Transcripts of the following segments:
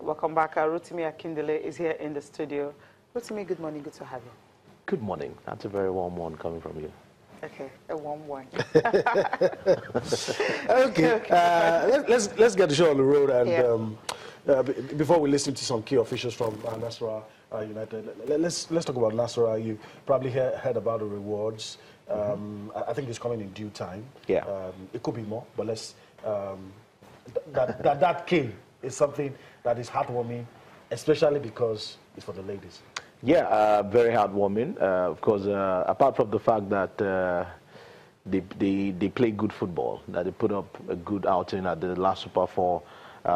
Welcome back. Rotimi Akindele is here in the studio. Rotimi, good morning. Good to have you. Good morning. That's a very warm one coming from you. Okay, a warm one. Okay, let's get the show on the road. And before we listen to some key officials from Nasarawa United, let's talk about Nasarawa. You probably heard about the rewards. I think it's coming in due time. Yeah. It could be more, but let's that king is something that is heartwarming, especially because it's for the ladies. Yeah, very heartwarming. Of course, apart from the fact that they play good football, that they put up a good outing at the last Super 4,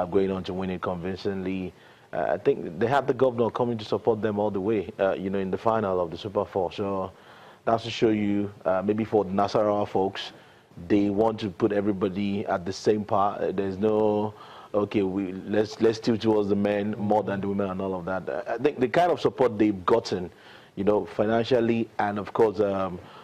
going on to win it convincingly. I think they had the governor coming to support them all the way, in the final of the Super 4. So that's to show you, maybe for the Nasarawa folks, they want to put everybody at the same par. There's no, okay, let's tilt towards the men more than the women and all of that. I think the kind of support they've gotten, financially and of course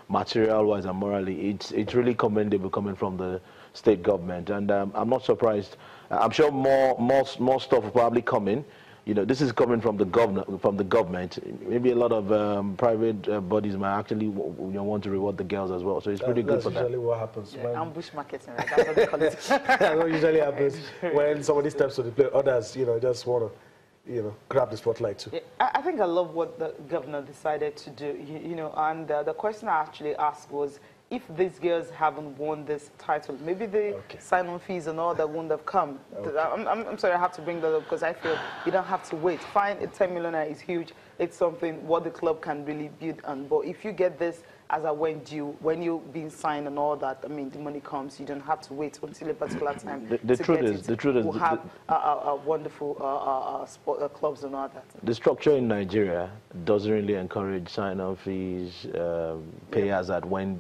material-wise and morally, it's really commendable coming from the state government. And I'm not surprised. I'm sure more stuff will probably come in. This is coming from the government. Maybe a lot of private bodies might actually want to reward the girls as well. So it's pretty good for them. That's usually what happens. Yeah, ambush marketing, right? That's what they call it. That's what usually happens when somebody steps to the plate. Others, just want to, grab the spotlight too. Yeah, I think I love what the governor decided to do. And the question I actually asked was, if these girls haven't won this title, maybe the sign-on fees and all that wouldn't have come. Okay. I'm sorry, I have to bring that up because I feel you don't have to wait. Fine, 10 million is huge. It's something what the club can really build on. But if you get this as a when you're being signed and all that, the money comes. You don't have to wait until a particular time. The truth is, we'll have a wonderful clubs and all that. The structure in Nigeria doesn't really encourage sign-on fees, pay as at when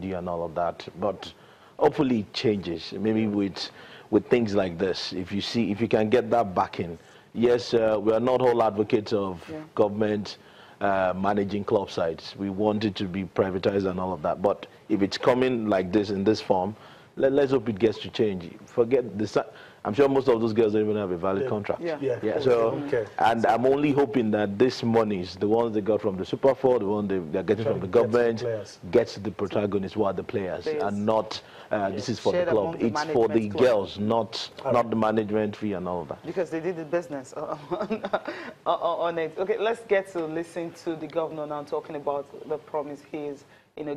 due and all of that. But hopefully it changes. Maybe with things like this, if you can get that backing. Yes, we are not all advocates of government managing club sites. We want it to be privatized and all of that. But if it's coming like this in this form, let's hope it gets to change. Forget this. I'm sure most of those girls don't even have a valid contract. Yeah. So, and I'm only hoping that this monies, the ones they got from the Super 4, the one they're getting from the government, gets to the protagonists, who are the players, and not this is for the club. It's for the girls, not the management fee and all of that. Because they did the business on it. Okay, let's get to listen to the governor now talking about the promise he is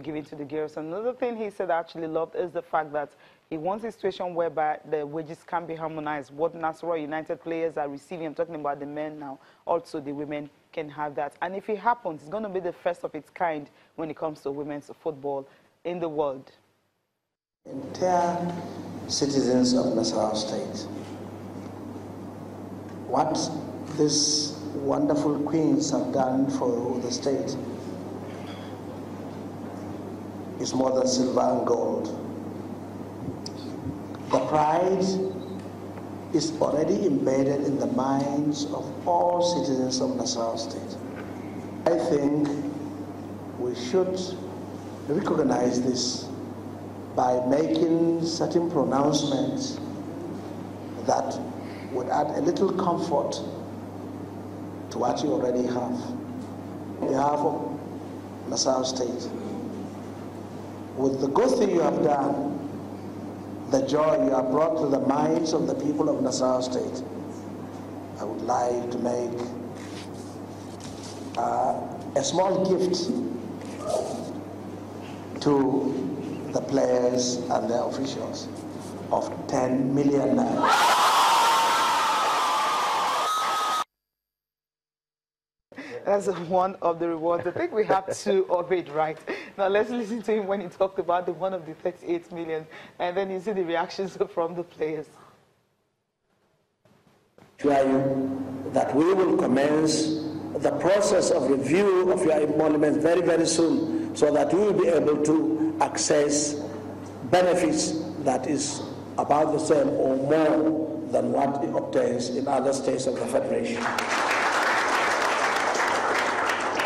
giving to the girls. Another thing he said I actually loved is the fact that he wants a situation whereby the wages can be harmonized. What Nasarawa United players are receiving, I'm talking about the men now, also the women can have that. And if it happens, it's going to be the first of its kind when it comes to women's football in the world. Entire citizens of Nasarawa State, what these wonderful queens have done for the state is more than silver and gold. The pride is already embedded in the minds of all citizens of Nasarawa State. I think we should recognize this by making certain pronouncements that would add a little comfort to what you already have. On behalf of Nasarawa State, with the good thing you have done, the joy you have brought to the minds of the people of Nasarawa State, I would like to make a small gift to the players and their officials of 10 million naira. That's one of the rewards. I think we have two of it, right? Now let's listen to him when he talked about the one of the 38 million, and then you see the reactions from the players. Assure you that we will commence the process of review of your emoluments very, very soon, so that we will be able to access benefits that is about the same or more than what it obtains in other states of the Federation.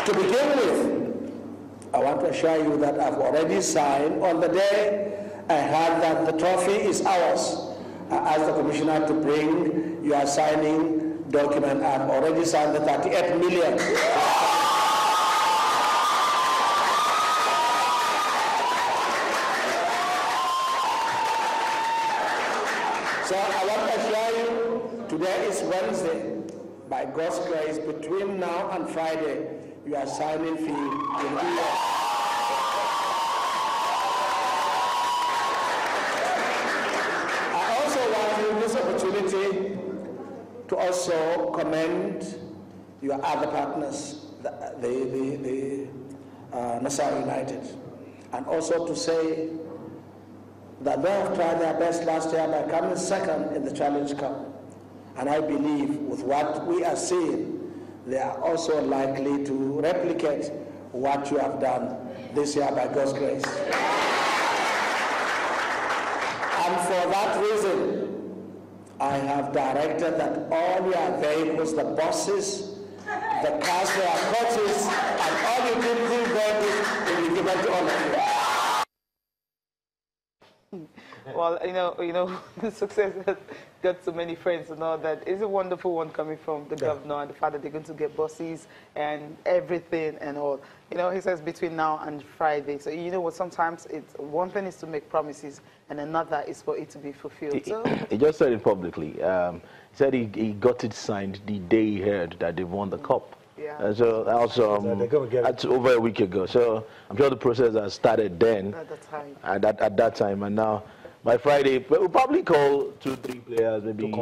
To begin with, I want to assure you that I've already signed. On the day I heard that the trophy is ours, I asked the Commissioner to bring, you are signing document, I've already signed the 38 million. So I want to assure you, today is Wednesday. By God's grace, between now and Friday, you are signing fee in India. I also want to use this opportunity to also commend your other partners, the Nassau United, and also to say that they have tried their best last year by coming second in the Challenge Cup. And I believe with what we are seeing, they are also likely to replicate what you have done this year by God's grace. And for that reason, I have directed that all your vehicles, the buses, the cars for our coaches, and all your delivery vehicles will be given to all of you. Well, you know, the success has got so many friends and all that. It's a wonderful one coming from the governor and the fact that they're going to get buses and everything and all. You know, he says between now and Friday. So, you know what, sometimes it's one thing is to make promises and another is for it to be fulfilled. He just said it publicly. He said he got it signed the day he heard that they won the cup. Yeah. So also, that's over a week ago. So I'm sure the process has started then. At that time. At that time, and now by Friday we'll probably call 2-3 players maybe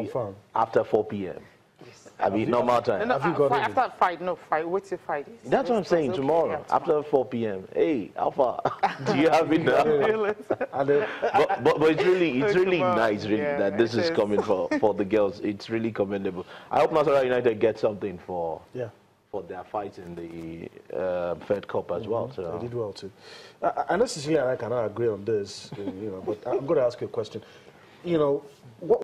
after 4 p.m. Yes. I mean normal time. No, after Friday, what's your Friday? That's what I'm saying. Okay, tomorrow, yeah, after 4 p.m. Hey, Alpha, do you have it now? but it's really nice, really, that this is coming for the girls. It's really commendable. I hope Nasarawa United get something for their fight in the Fed Cup as well. So they did well too. I know Cecilia and I cannot agree on this, you know, but I'm going to ask you a question. You know, what